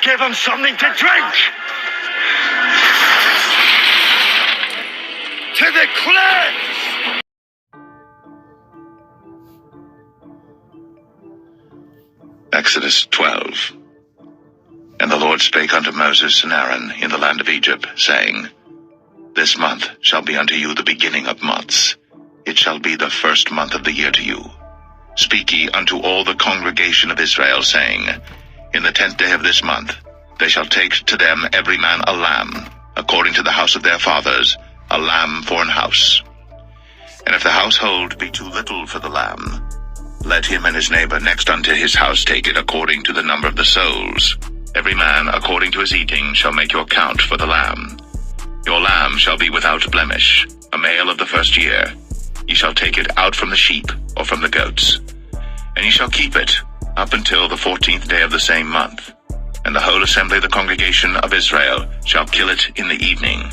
give them something to drink. To the cleanse. Exodus 12. And the Lord spake unto Moses and Aaron in the land of Egypt, saying, This month shall be unto you the beginning of months. It shall be the first month of the year to you. Speak ye unto all the congregation of Israel, saying, In the 10th day of this month they shall take to them every man a lamb, according to the house of their fathers, a lamb for an house. And if the household be too little for the lamb, let him and his neighbor next unto his house take it according to the number of the souls. Every man according to his eating shall make your count for the lamb. Your lamb shall be without blemish, a male of the first year. Ye shall take it out from the sheep or from the goats. And ye shall keep it up until the 14th day of the same month. And the whole assembly of the congregation of Israel shall kill it in the evening.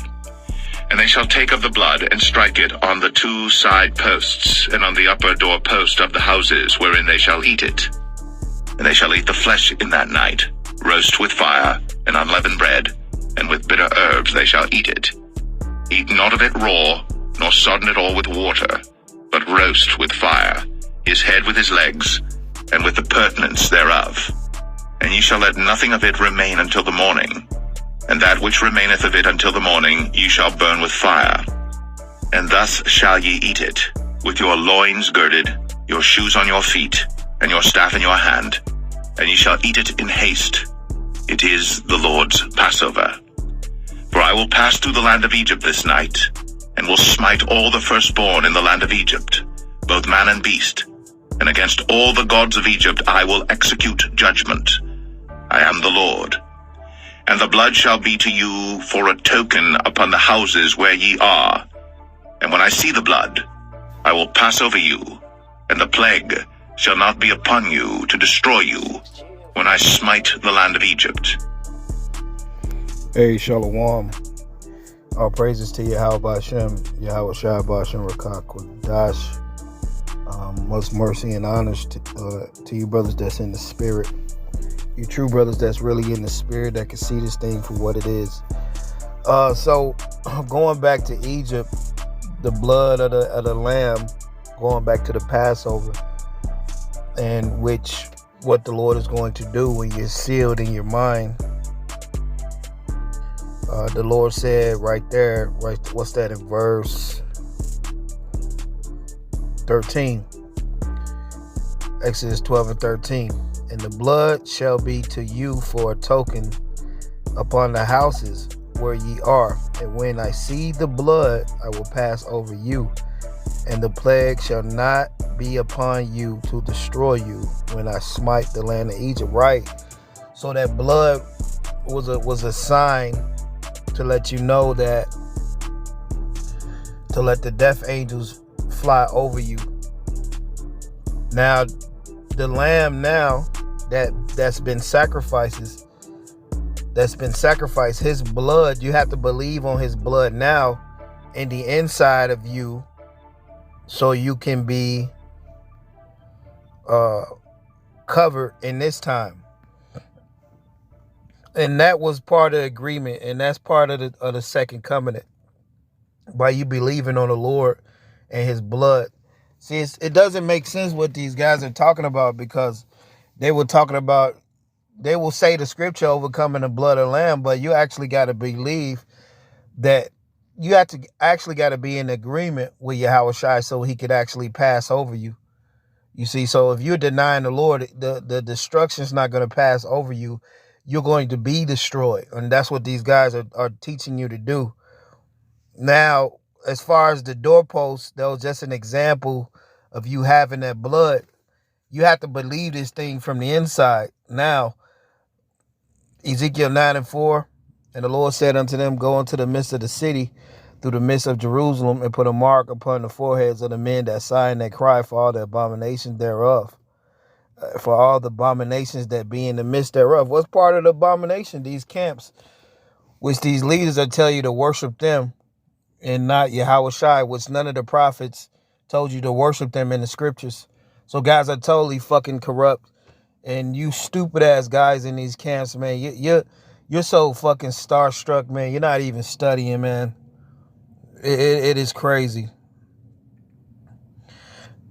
And they shall take of the blood and strike it on the 2 side posts and on the upper door post of the houses wherein they shall eat it. And they shall eat the flesh in that night, roast with fire and unleavened bread, and with bitter herbs they shall eat it. Eat not of it raw, nor sodden it all with water, but roast with fire, his head with his legs, and with the purtenance thereof. And ye shall let nothing of it remain until the morning. And that which remaineth of it until the morning ye shall burn with fire. And thus shall ye eat it, with your loins girded, your shoes on your feet, and your staff in your hand. And ye shall eat it in haste. It is the Lord's Passover. For I will pass through the land of Egypt this night, and will smite all the firstborn in the land of Egypt, both man and beast. And against all the gods of Egypt I will execute judgment. I am the Lord. And the blood shall be to you for a token upon the houses where ye are. And when I see the blood, I will pass over you, and the plague shall not be upon you to destroy you, when I smite the land of Egypt. Hey, Shalom. All praises to Yahawashi, Yahawashi, Bashem, Rakak, Dash. Much mercy and honors to you brothers that's in the spirit. You true brothers that's really in the spirit that can see this thing for what it is. So going back to Egypt, the blood of the lamb, going back to the Passover, and what the Lord is going to do when you're sealed in your mind. The Lord said right there, what's that in verse 13? Exodus 12 and 13. And the blood shall be to you for a token upon the houses where ye are. And when I see the blood, I will pass over you. And the plague shall not be upon you to destroy you when I smite the land of Egypt. Right. So that blood was a sign to let you know that, to let the death angels fly over you. Now, the lamb that's been sacrificed, his blood, you have to believe on his blood now in the inside of you, so you can be covered in this time. And that was part of the agreement, and that's part of the second covenant, by you believing on the Lord and his blood. See, it doesn't make sense what these guys are talking about, because they will say the scripture overcoming the blood of the lamb, but you actually got to believe that you have to actually got to be in agreement with Yahawashi so he could actually pass over you. You see, so if you're denying the Lord, the destruction's not going to pass over you. You're going to be destroyed. And that's what these guys are teaching you to do. Now, as far as the doorpost, that was just an example of you having that blood. You have to believe this thing from the inside. Now, Ezekiel 9 and 4, and the Lord said unto them, go into the midst of the city, through the midst of Jerusalem, and put a mark upon the foreheads of the men that sigh and that cry for all the abominations thereof. For all the abominations that be in the midst thereof. What's part of the abomination? These camps, which these leaders are telling you to worship them and not Yahawashi, which none of the prophets told you to worship them in the scriptures. So guys are totally fucking corrupt and you stupid ass guys in these camps, man, you're so fucking starstruck, man. You're not even studying, man. It is crazy.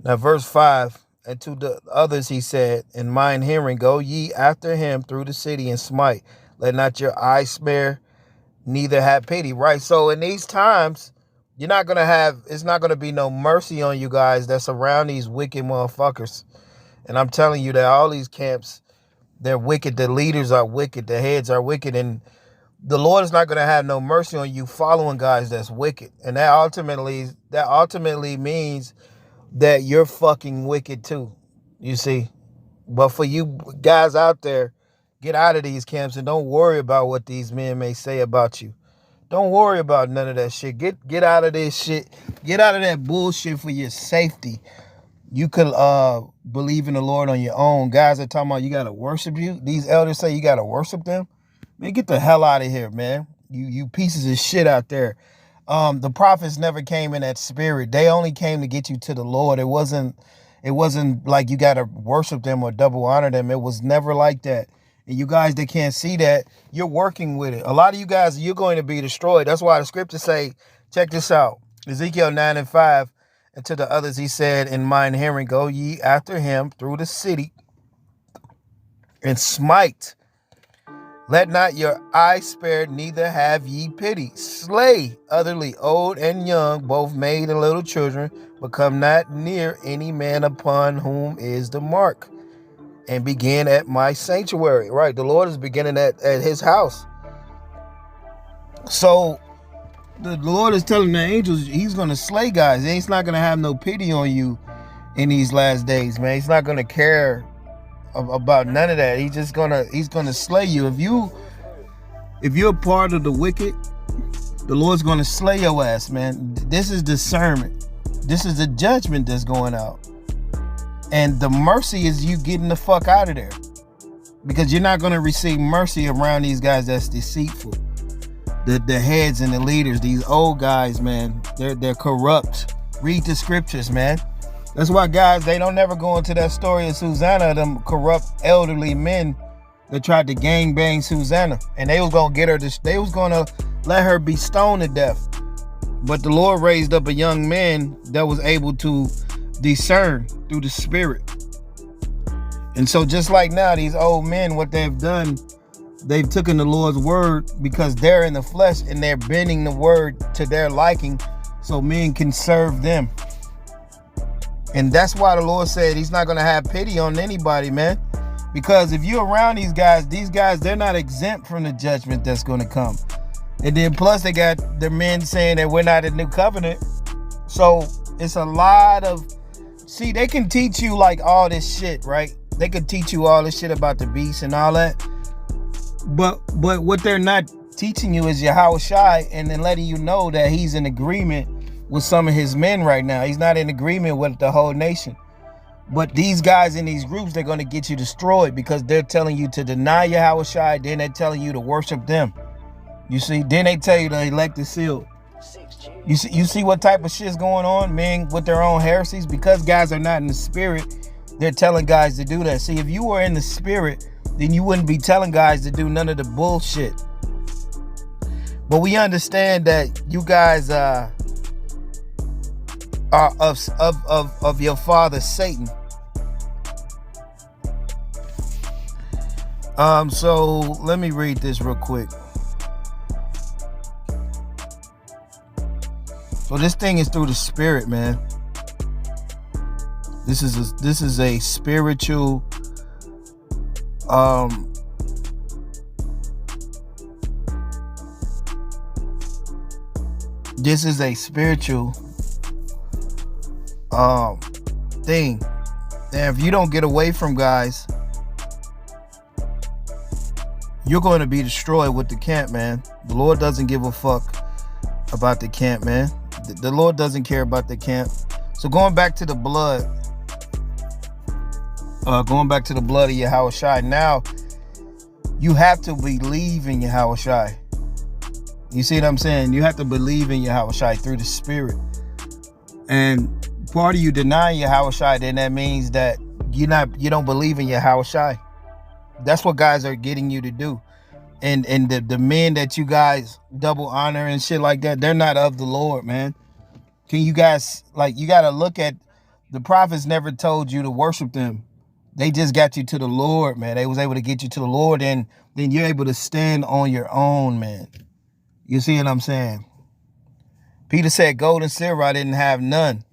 Now, verse 5, and to the others he said, in mine hearing, go ye after him through the city and smite. Let not your eye spare, neither have pity. Right? So in these times, it's not going to be no mercy on you guys that's around these wicked motherfuckers. And I'm telling you that all these camps, they're wicked. The leaders are wicked. The heads are wicked. And the Lord is not going to have no mercy on you following guys that's wicked. And that ultimately means that you're fucking wicked too, you see. But for you guys out there, get out of these camps and don't worry about what these men may say about you. Don't worry about none of that shit. Get out of this shit. Get out of that bullshit for your safety. You could believe in the Lord on your own. Guys are talking about you got to worship you. These elders say you got to worship them. Man, get the hell out of here, man. You pieces of shit out there. The prophets never came in that spirit. They only came to get you to the Lord. It wasn't like you got to worship them or double honor them. It was never like that. And you guys that can't see that, you're working with it. A lot of you guys, you're going to be destroyed. That's why the scriptures say, check this out. Ezekiel 9:5, and to the others he said, in mine hearing, go ye after him through the city and smite. Let not your eye spare, neither have ye pity. Slay utterly old and young, both maid and little children, but come not near any man upon whom is the mark. And begin at my sanctuary. Right, the Lord is beginning at his house. So the Lord is telling the angels he's going to slay guys. He's not going to have no pity on you in these last days, man. He's not going to care about none of that. He's going to slay you. If you're part of the wicked, the Lord's going to slay your ass, man. This is discernment. This is the judgment that's going out. And the mercy is you getting the fuck out of there. Because you're not going to receive mercy around these guys that's deceitful. The heads and the leaders, these old guys, man, they're corrupt. Read the scriptures, man. That's why guys, they don't never go into that story of Susanna, them corrupt elderly men that tried to gangbang Susanna. And they was going to get her, they was going to let her be stoned to death. But the Lord raised up a young man that was able to discern through the spirit. And so just like now, these old men, what they've done, they've taken the Lord's word because they're in the flesh and they're bending the word to their liking so men can serve them. And that's why the Lord said he's not going to have pity on anybody, man. Because if you're around these guys, they're not exempt from the judgment that's going to come. And then plus they got their men saying that we're not in the new covenant. So it's a lot of, see, they can teach you like all this shit, right? They can teach you all this shit about the beast and all that. But what they're not teaching you is Yahawashi, and then letting you know that he's in agreement with some of his men right now. He's not in agreement with the whole nation. But these guys in these groups, they're going to get you destroyed because they're telling you to deny Yahawashi, then they're telling you to worship them. You see? Then they tell you to elect the seal. You see what type of shit's going on, man, with their own heresies? Because guys are not in the spirit, they're telling guys to do that. See, if you were in the spirit, then you wouldn't be telling guys to do none of the bullshit. But we understand that you guys are of your father Satan. So let me read this real quick. So this thing is through the spirit, man. This is a spiritual this is a spiritual thing. And if you don't get away from guys, you're going to be destroyed with the camp, man. The Lord doesn't give a fuck about the camp, man. The Lord doesn't care about the camp. So going back to the blood, of Yahawashi, now you have to believe in Yahawashi. You see what I'm saying? You have to believe in Yahawashi through the spirit. And part of you denying Yahawashi, then that means that you don't believe in Yahawashi. That's what guys are getting you to do. And the men that you guys double honor and shit like that, they're not of the Lord, man. Can you guys, like, you got to look at, the prophets never told you to worship them. They just got you to the Lord, man. They was able to get you to the Lord, and then you're able to stand on your own, man. You see what I'm saying? Peter said, gold and silver I didn't have none,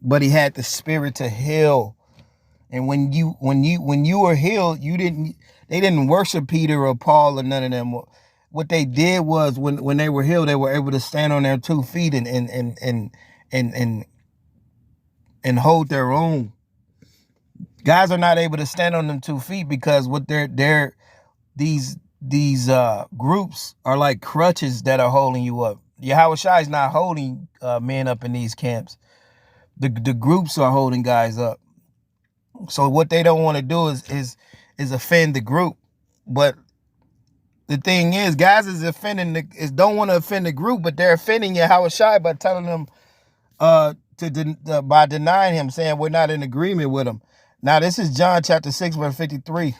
but he had the spirit to heal. And when you were healed, they didn't worship Peter or Paul or none of them. What they did was when they were healed, they were able to stand on their 2 feet and hold their own. Guys are not able to stand on them 2 feet because what these groups are like crutches that are holding you up. Yahawashi is not holding men up in these camps. The groups are holding guys up. So what they don't want to do is offend the group. But the thing is, guys don't want to offend the group, but they're offending Yahawashi by telling them by denying him, saying we're not in agreement with him. Now this is John chapter 6, verse 53.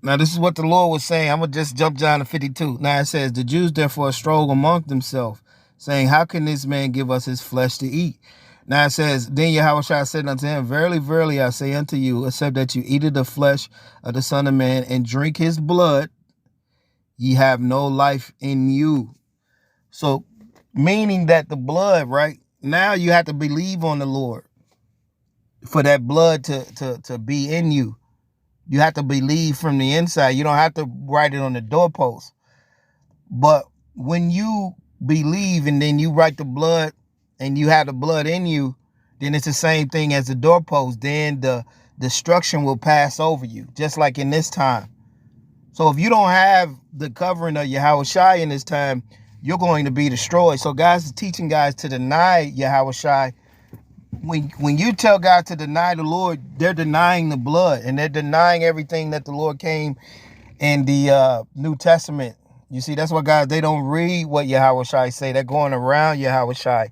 Now this is what the Lord was saying. I'm going to just jump down to 52. Now it says, the Jews therefore strove among themselves, saying, how can this man give us his flesh to eat? Now it says, then Yahawashi said unto him, verily, verily, I say unto you, except that you eat of the flesh of the Son of Man and drink his blood, ye have no life in you. So, meaning that the blood, right? Now you have to believe on the Lord for that blood to be in you. You have to believe from the inside. You don't have to write it on the doorpost. But when you believe and then you write the blood and you have the blood in you, then it's the same thing as the doorpost. Then the destruction will pass over you, just like in this time. So if you don't have the covering of Yahawashi in this time, you're going to be destroyed. So guys is teaching guys to deny Yahawashi. When you tell God to deny the Lord, they're denying the blood, and they're denying everything that the Lord came in the New Testament. You see, that's why guys, they don't read what Yahawashi say. They're going around Yahawashi.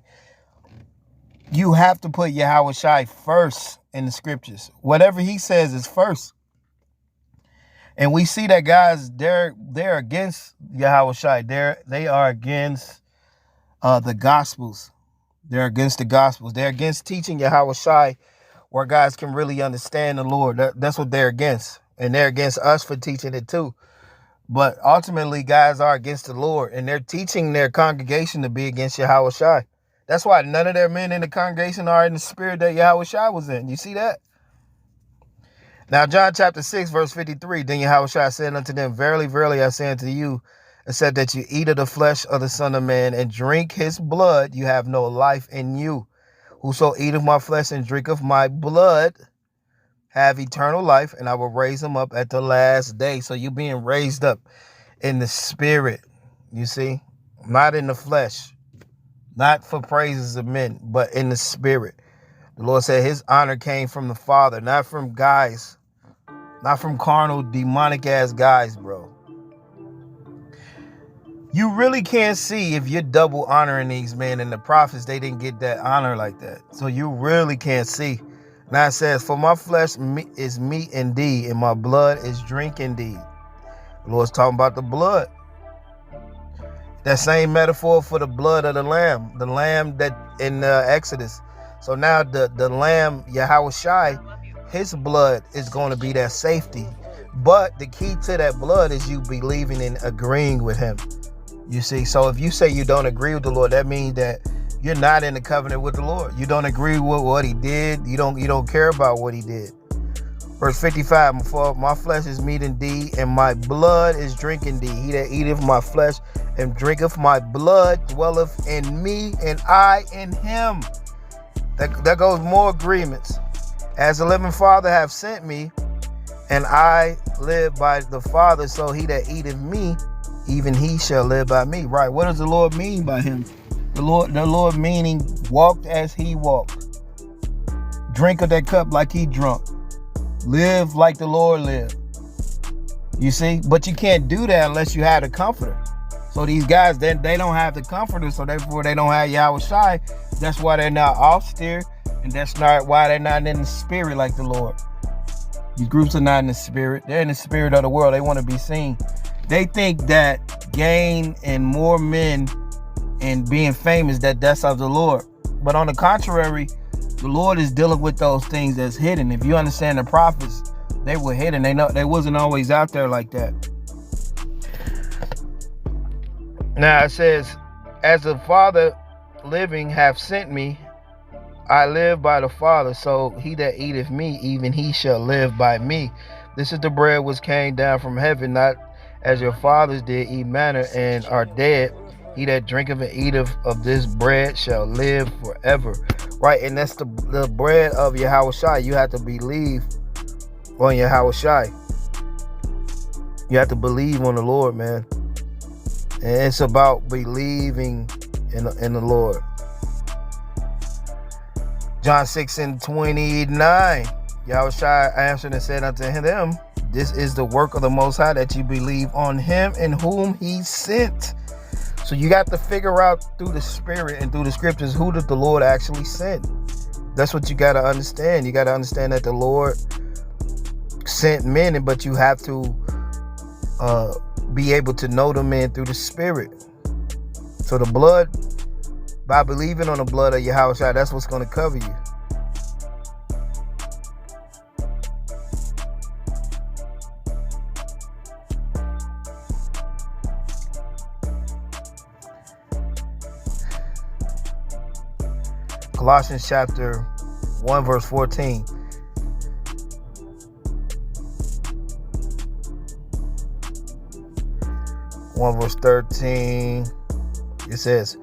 You have to put Yahawashi first in the scriptures. Whatever he says is first. And we see that guys, they're against Yahawashi. They are against the Gospels. They're against the Gospels. They're against teaching Yahawashi where guys can really understand the Lord. That's what they're against. And they're against us for teaching it too. But ultimately, guys are against the Lord. And they're teaching their congregation to be against Yahawashi. That's why none of their men in the congregation are in the spirit that Yahawashi was in. You see that? Now, John chapter 6, verse 53, then Yahawashi said unto them, verily, verily, I say unto you, except that you eat of the flesh of the Son of Man and drink his blood, you have no life in you. Whoso eateth my flesh and drinketh my blood have eternal life, and I will raise him up at the last day. So you're being raised up in the spirit, you see, not in the flesh, not for praises of men, but in the spirit. The Lord said his honor came from the Father, not from guys, not from carnal, demonic ass guys, bro. You really can't see if you're double honoring these men, and the prophets, they didn't get that honor like that. So you really can't see. Now it says, for my flesh is meat indeed, and my blood is drink indeed. The Lord's talking about the blood. That same metaphor for the blood of the lamb that in Exodus. So now the lamb, Yahawashi, his blood is going to be that safety. But the key to that blood is you believing and agreeing with him. You see, so if you say you don't agree with the Lord, that means that you're not in the covenant with the Lord. You don't agree with what he did. You don't care about what he did. Verse 55, for my flesh is meat indeed, and my blood is drink indeed. He that eateth my flesh and drinketh my blood dwelleth in me, and I in him. That goes more agreements. As the living Father hath sent me, and I live by the Father, so he that eateth me, even he shall live by me. Right. What does the Lord mean by him? The Lord meaning walked as he walked. Drink of that cup like he drunk. Live like the Lord lived. You see? But you can't do that unless you have the comforter. So these guys, they don't have the comforter, so therefore they don't have Yahawashi. That's why they're not austere, And that's not why they're not in the spirit like the Lord. These groups are not in the spirit. They're in the spirit of the world. They want to be seen. They think that gain and more men and being famous, that's of the Lord. But on the contrary, the Lord is dealing with those things that's hidden. If you understand the prophets, they were hidden. They wasn't always out there like that. Now it says, as the Father living hath sent me, I live by the Father, so he that eateth me, even he shall live by me. This is the bread which came down from heaven, not as your fathers did eat manna and are dead. He that drinketh and eateth of this bread shall live forever. Right, and that's the bread of Yahawashi. You have to believe on Yahawashi. You have to believe on the Lord, man. And it's about believing in the Lord. John 6:29, Yahawashi answered and said unto them, this is the work of the Most High, that you believe on him in whom he sent. So you got to figure out through the Spirit and through the scriptures, who did the Lord actually send? That's what you got to understand. You got to understand that the Lord sent men, but you have to be able to know the men through the Spirit. So the blood, by believing on the blood of Yahawashi, that's what's going to cover you. Colossians chapter 1 verse 14. Verse 13. It says,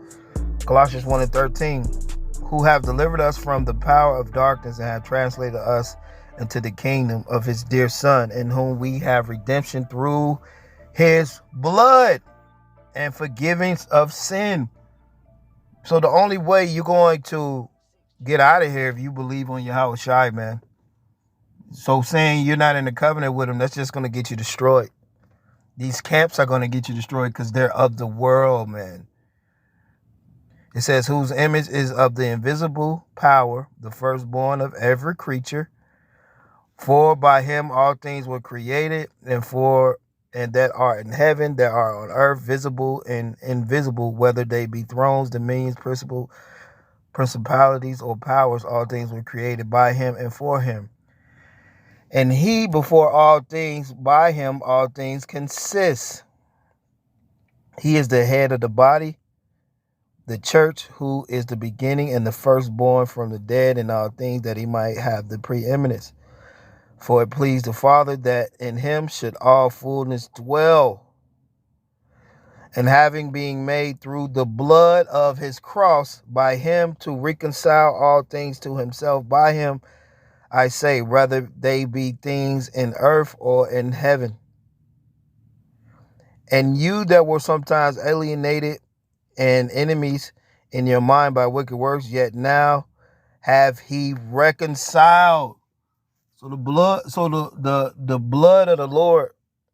Colossians 1:13, who have delivered us from the power of darkness and have translated us into the kingdom of his dear Son, in whom we have redemption through his blood and forgiving of sin. So the only way you're going to get out of here if you believe on Yahawashi, man. So saying you're not in the covenant with him, that's just going to get you destroyed. These camps are going to get you destroyed because they're of the world, man. It says, whose image is of the invisible power, the firstborn of every creature. For by him all things were created, and that are in heaven, that are on earth, visible and invisible, whether they be thrones, dominions, principalities, or powers, all things were created by him and for him. And he before all things, by him all things consist. He is the head of the body, the church, who is the beginning and the firstborn from the dead in all things, that he might have the preeminence. For it pleased the Father that in him should all fullness dwell. And having been made through the blood of his cross, by him to reconcile all things to himself, by him, I say, whether they be things in earth or in heaven. And you that were sometimes alienated and enemies in your mind by wicked works, yet now have he reconciled. So the blood, the blood of the Lord,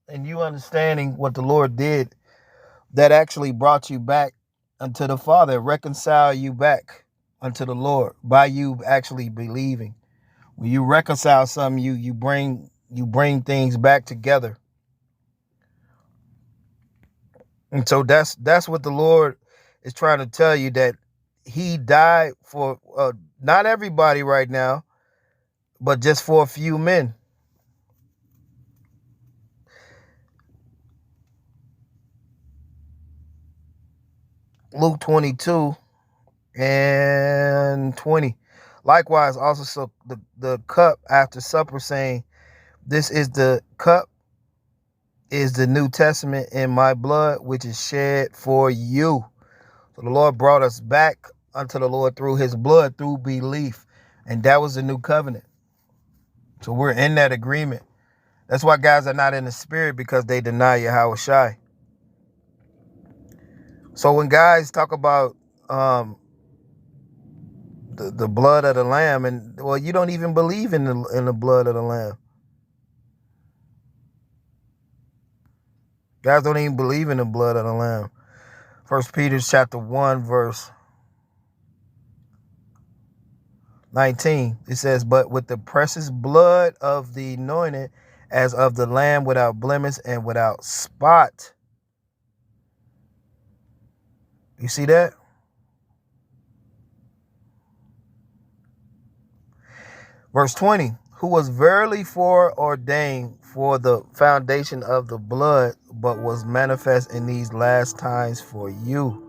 and you understanding what the Lord did, that actually brought you back unto the Father, reconcile you back unto the Lord by you actually believing. When you reconcile something, you bring things back together. And so that's what the Lord is trying to tell you, that he died for not everybody right now, but just for a few men. Luke 22 and 20. Likewise, also so the cup after supper, saying, this is the cup, is the New Testament in my blood, which is shed for you. So the Lord brought us back unto the Lord through his blood, through belief. And that was the new covenant. So we're in that agreement. That's why guys are not in the spirit, because they deny Yahawashi. So when guys talk about the blood of the lamb, and well, you don't even believe in the blood of the lamb. Guys don't even believe in the blood of the lamb. 1 Peter chapter 1 verse 19, it says, but with the precious blood of the anointed, as of the lamb without blemish and without spot. You see that? Verse 20, who was verily foreordained for the foundation of the blood, but was manifest in these last times for you.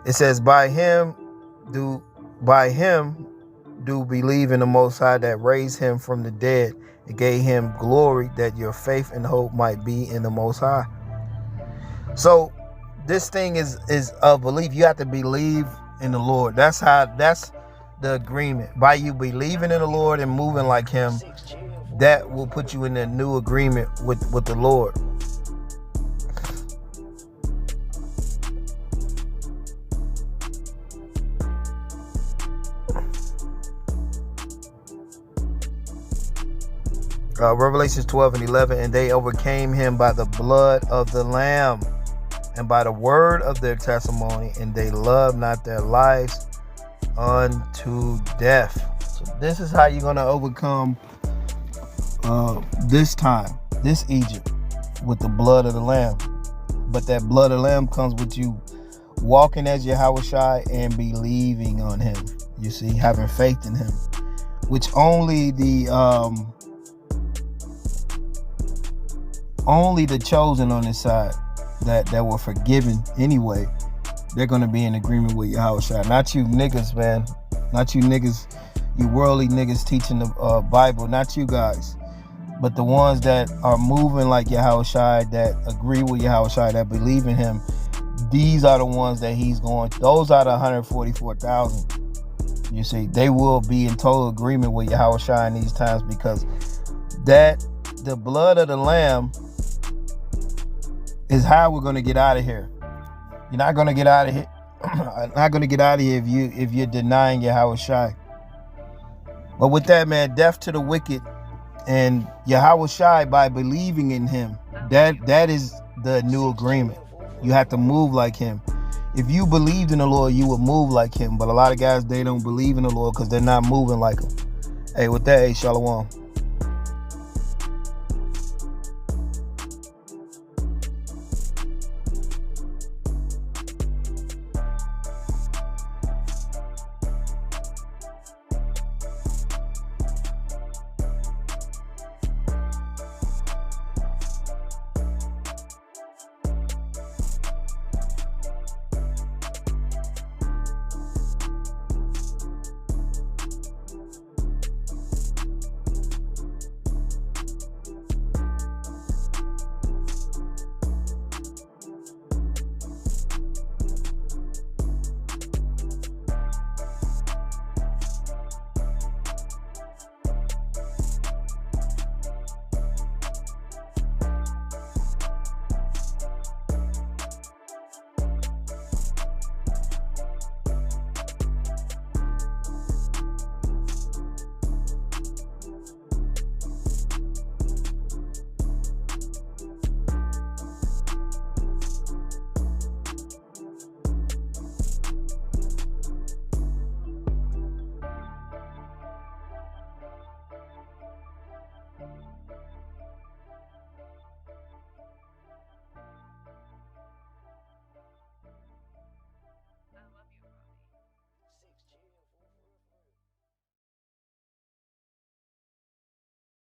It says, by him do believe in the Most High, that raised him from the dead and gave him glory, that your faith and hope might be in the Most High. So this thing is of belief. You have to believe in the Lord. That's the agreement. By you believing in the Lord and moving like him, that will put you in a new agreement with the Lord. Revelations 12 and 11, and they overcame him by the blood of the Lamb and by the word of their testimony, and they loved not their lives unto death. So this is how you're going to overcome this Egypt, with the blood of the Lamb. But that blood of the Lamb comes with you walking as Yahawashi and believing on him. You see, having faith in him, which only the chosen on this side that were forgiven anyway, they're going to be in agreement with Yahawashi. Not you niggas, man. Not you niggas, you worldly niggas teaching the Bible. Not you guys. But the ones that are moving like Yahawashi, that agree with Yahawashi, that believe in him, these are the ones that he's going. Those are the 144,000. You see, they will be in total agreement with Yahawashi in these times, because the blood of the Lamb is how we're going to get out of here. You're not going to get out of here. Not going to get out of here if you're denying Yahawashi. But with that, man, death to the wicked and Yahawashi by believing in him, that is the new agreement. You have to move like him. If you believed in the Lord, you would move like him. But a lot of guys, they don't believe in the Lord because they're not moving like him. Hey, with that, hey, shalom.